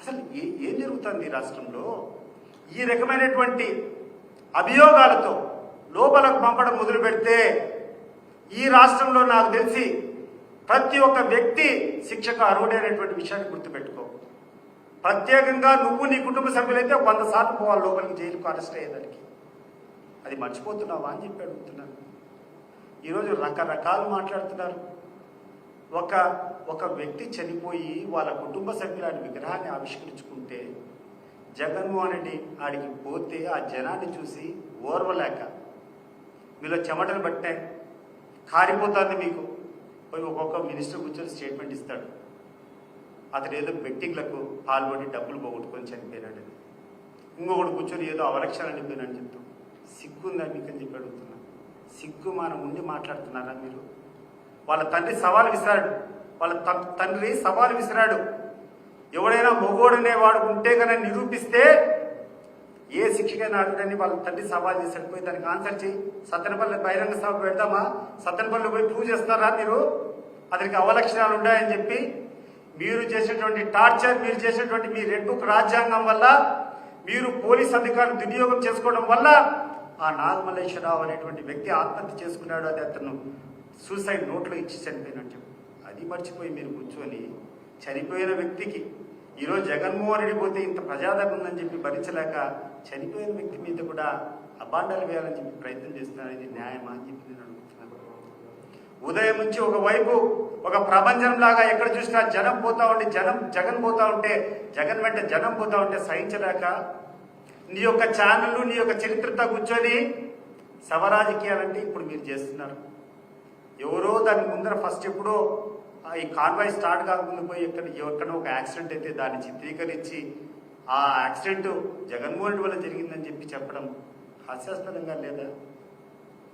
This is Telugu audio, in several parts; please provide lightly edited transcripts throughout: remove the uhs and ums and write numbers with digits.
అసలు ఏం జరుగుతుంది ఈ రాష్ట్రంలో? ఈ రకమైనటువంటి అభియోగాలతో లోపలకు పంపడం మొదలు పెడితే ఈ రాష్ట్రంలో నాకు తెలిసి ప్రతి ఒక్క వ్యక్తి శిక్షకు అర్హుడైనటువంటి విషయాన్ని గుర్తుపెట్టుకో. ప్రత్యేకంగా నువ్వు నీ కుటుంబ సభ్యులైతే 100 సార్లు పోవాలి లోపలికి, జైలుకు అరెస్ట్ అయ్యేదానికి. అది మర్చిపోతున్నావా అని చెప్పి అడుగుతున్నాను. ఈరోజు రకరకాలు మాట్లాడుతున్నారు. ఒక వ్యక్తి చనిపోయి వాళ్ళ కుటుంబ సభ్యుల విగ్రహాన్ని ఆవిష్కరించుకుంటే జగన్మోహన్ రెడ్డి ఆడికి పోతే ఆ జనాన్ని చూసి ఓర్వలేక మీలో చెమటలు పట్టాయి, కారిపోతుంది మీకు. పోయి ఒక్కొక్క మినిస్టర్ కూర్చొని స్టేట్మెంట్ ఇస్తాడు, అతడు ఏదో బెట్టింగ్లకు పాల్పడి డబ్బులు పోగొట్టుకొని చనిపోయినాడు. ఇంకొకటి కూర్చొని ఏదో అవలక్షణాలు అనిపోయినాడని చెప్తాం. సిగ్గుందా మీకు అని చెప్పి అడుగుతున్నా. సిగ్గు మనం ఉండి మాట్లాడుతున్నారా మీరు? వాళ్ళ తండ్రి సవాలు విసిరాడు, తండ్రి సవాలు విసిరాడు. ఎవడైనా మొగోడనే వాడు ఉంటే కనుక నిరూపిస్తే ఏ శిక్షకైనా అడగడని వాళ్ళ తండ్రి సవాల్ చేశాడు. పోయి దానికి ఆన్సర్ చేయి. సత్తెనపల్లి బహిరంగ సభ పెడతామా? సత్తెనపల్లి పోయి ప్రూవ్ చేస్తారా మీరు అతనికి అవలక్షణాలు ఉన్నాయని చెప్పి? మీరు చేసేటువంటి టార్చర్, మీరు చేసేటువంటి మీ రెడ్ బుక్ రాజ్యాంగం వల్ల, మీరు పోలీస్ అధికారులు దుర్వినియోగం చేసుకోవడం వల్ల ఆ నాగమల్లేశ్వరరావు అనేటువంటి వ్యక్తి ఆత్మహత్య చేసుకున్నాడు. అది అతను సూసైడ్ నోట్లో ఇచ్చి చనిపోయినట్టు. అది మర్చిపోయి మీరు కూర్చొని చనిపోయిన వ్యక్తికి ఈరోజు జగన్మోహన్ రెడ్డి పోతే ఇంత ప్రజాదరణ ఉందని చెప్పి భరించలేక చనిపోయిన వ్యక్తి మీద కూడా అబాండాలు వేయాలని చెప్పి ప్రయత్నం చేస్తున్నారు. ఇది న్యాయమా అని చెప్పి నేను అడుగుతున్నాను. ఉదయం నుంచి ఒకవైపు ఒక ప్రపంచం లాగా ఎక్కడ చూసినా జనం పోతా ఉండి జగన్ పోతా ఉంటే, జగన్ వెంట జనం పోతా ఉంటే సహించలేక నీ యొక్క ఛానళ్ళు, నీ యొక్క చరిత్రతో కూర్చొని శవరాజకీయాలంటే ఇప్పుడు మీరు చేస్తున్నారు. ఎవరో దాని ముందర ఫస్ట్ ఎప్పుడో ఈ కాన్వాయ్ స్టార్ట్ కాకముందు పోయి ఎక్కడో ఒక యాక్సిడెంట్ అయితే దాన్ని చిత్రీకరించి ఆ యాక్సిడెంట్ జగన్మోహన్ రెడ్డి వల్ల జరిగిందని చెప్పి చెప్పడం హాస్యాస్పదంగా లేదా?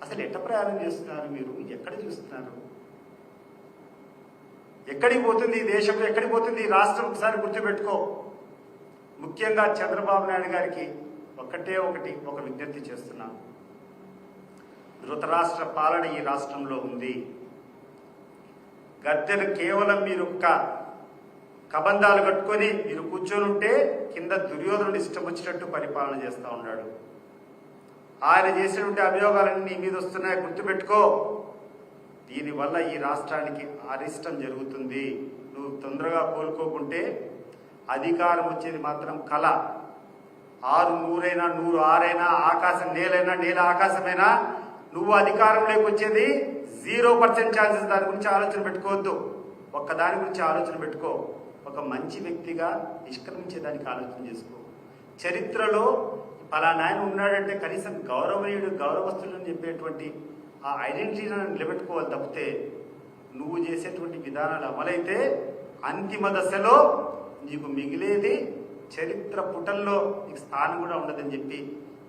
అసలు ఎట్ట ప్రయాణం చేస్తున్నారు మీరు? ఎక్కడ చూస్తున్నారు? ఎక్కడికి పోతుంది ఈ దేశంలో? ఎక్కడికి పోతుంది ఈ రాష్ట్రం? ఒకసారి గుర్తుపెట్టుకో. ముఖ్యంగా చంద్రబాబు నాయుడు గారికి ఒక విజ్ఞప్తి చేస్తున్నాను. ధృతరాష్ట్ర పాలన ఈ రాష్ట్రంలో ఉంది. గద్దెలు కేవలం మీరు కబంధాలు కట్టుకొని మీరు కూర్చొని ఉంటే కింద దుర్యోధనుడు ఇష్టం వచ్చినట్టు పరిపాలన చేస్తూ ఉన్నాడు. ఆయన చేసినటువంటి అభియోగాలన్నీ నీ మీద వస్తున్నాయి, గుర్తుపెట్టుకో. దీనివల్ల ఈ రాష్ట్రానికి అరిష్టం జరుగుతుంది. నువ్వు తొందరగా కోలుకోకుంటే అధికారం వచ్చేది మాత్రం కళ. 6 100 100 6 ఆకాశం నేలైనా, నేల ఆకాశమైనా నువ్వు అధికారంలోకి వచ్చేది 0% ఛాన్సెస్. దాని గురించి ఆలోచన పెట్టుకోవద్దు. దాని గురించి ఆలోచన పెట్టుకో. ఒక మంచి వ్యక్తిగా నిష్క్రమించేదానికి ఆలోచన చేసుకో. చరిత్రలో పలానా ఆయన ఉన్నాడంటే కనీసం గౌరవనీయుడు, గౌరవస్తులు అని చెప్పేటువంటి ఆ ఐడెంటిటీని నిలబెట్టుకోవాలి తప్పితే నువ్వు చేసేటువంటి విధానాలు అమలైతే అంతిమ దశలో నీకు మిగిలేది చరిత్ర పుటల్లో నీకు స్థానం కూడా ఉండదని చెప్పి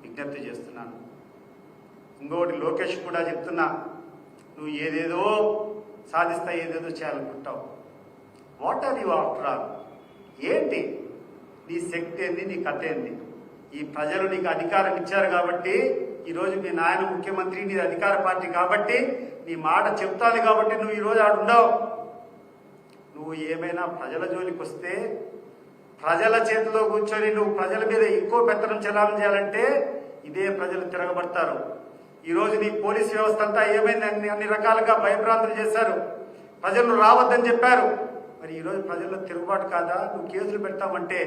విజ్ఞప్తి చేస్తున్నాను. ఇంకొకటి లోకేష్ కూడా చెప్తున్నా, నువ్వు ఏదేదో సాధిస్తా, ఏదేదో చేయాలనుకుంటావు. What are you after all? ఏంటి నీ శక్తి ఏంది? నీ కథ ఏంది? ఈ ప్రజలు నీకు అధికారం ఇచ్చారు కాబట్టి, ఈరోజు మీ నాయన ముఖ్యమంత్రి, నీ అధికార పార్టీ కాబట్టి, నీ మాట చెప్తాను కాబట్టి నువ్వు ఈరోజు ఆడుండవు. నువ్వు ఏమైనా ప్రజల జోలికి వస్తే, ప్రజల చేతిలో కూర్చొని నువ్వు ప్రజల మీద ఎక్కువ పెత్తనం చెలామణి చేయాలంటే ఇదే ప్రజలు తిరగబడతారు. ఈరోజు నీ పోలీస్ వ్యవస్థ అంతా ఏమైంది? అన్ని రకాలుగా భయభ్రాంతులు చేశారు. ప్రజలు రావద్దని చెప్పారు. మరి ఈరోజు ప్రజల్లో తిరుగుబాటు కాదా? నువ్వు కేసులు పెడతామంటే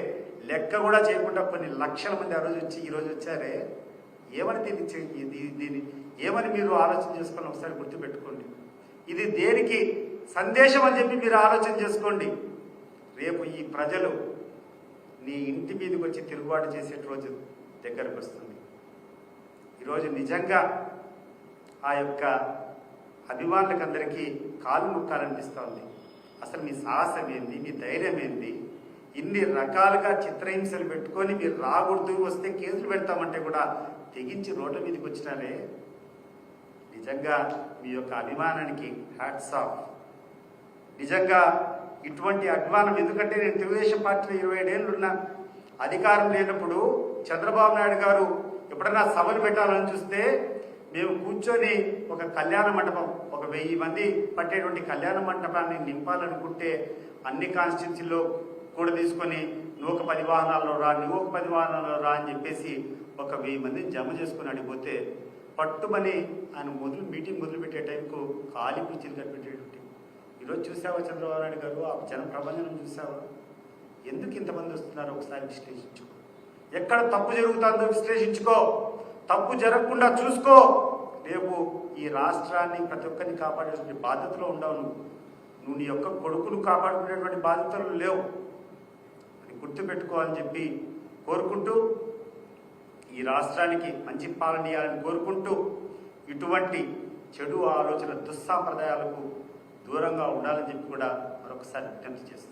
లెక్క కూడా చేయకుండా కొన్ని లక్షల మంది ఆ రోజు వచ్చి ఈరోజు వచ్చారే. ఏమని దీన్ని ఏమని మీరు ఆలోచన చేసుకొని ఒకసారి గుర్తుపెట్టుకోండి. ఇది దేనికి సందేశం అని చెప్పి మీరు ఆలోచన చేసుకోండి. రేపు ఈ ప్రజలు నీ ఇంటి మీదకి వచ్చి తిరుగుబాటు చేసే రోజు దగ్గరకు వస్తుంది. ఈరోజు నిజంగా ఆ యొక్క అభిమానులకు అందరికీ కాలు ముక్కాలనిపిస్తోంది. అసలు మీ సాహసం ఏంది? మీ ధైర్యం ఏంది? ఇన్ని రకాలుగా చిత్రహింసలు పెట్టుకొని మీరు రాకూడదు, వస్తే కేసులు పెడతామంటే కూడా తెగించి రోడ్ల మీదకి వచ్చినారే. నిజంగా మీ యొక్క అభిమానానికి హ్యాట్స్ ఆఫ్. నిజంగా ఇటువంటి అభిమానం, ఎందుకంటే నేను తెలుగుదేశం పార్టీలో 27 ఏళ్ళు ఉన్నా. అధికారం లేనప్పుడు చంద్రబాబు నాయుడు గారు ఎప్పుడన్నా సభలు పెట్టాలని చూస్తే మేము కూర్చొని ఒక కళ్యాణ మండపం, 1000 మంది పట్టేటువంటి కళ్యాణ మండపాన్ని నింపాలనుకుంటే అన్ని కాన్స్టిట్యూన్సీలో కూడా తీసుకొని నువ్వు ఒక 10 వాహనాల్లో రా, నువ్వు ఒక 10 వాహనాల్లో రా అని చెప్పేసి ఒక 1000 మందిని జమ చేసుకుని అడిగిపోతే పట్టుమని ఆయన మీటింగ్ మొదలుపెట్టే టైంకు ఖాళీ కుర్చీలు కనిపెట్టేటువంటి. ఈరోజు చూసావా చంద్రబాబు నాయుడు గారు ఆ జన ప్రభంజనం చూసావా? ఎందుకు ఇంతమంది వస్తున్నారో ఒకసారి విశ్లేషించుకో. ఎక్కడ తప్పు జరుగుతుందో విశ్లేషించుకో. తప్పు జరగకుండా చూసుకో. రేపు ఈ రాష్ట్రాన్ని ప్రతి ఒక్కరిని కాపాడేటువంటి బాధ్యతలో ఉండవు. నువ్వు నీ యొక్క కొడుకును కాపాడుకునేటువంటి బాధ్యతలు లేవు. అది గుర్తుపెట్టుకోవాలని చెప్పి కోరుకుంటూ, ఈ రాష్ట్రానికి మంచి పాలన ఇవ్వాలని కోరుకుంటూ, ఇటువంటి చెడు ఆలోచన దుస్సాంప్రదాయాలకు దూరంగా ఉండాలని చెప్పి కూడా మరొకసారి విజ్ఞప్తి చేస్తాను.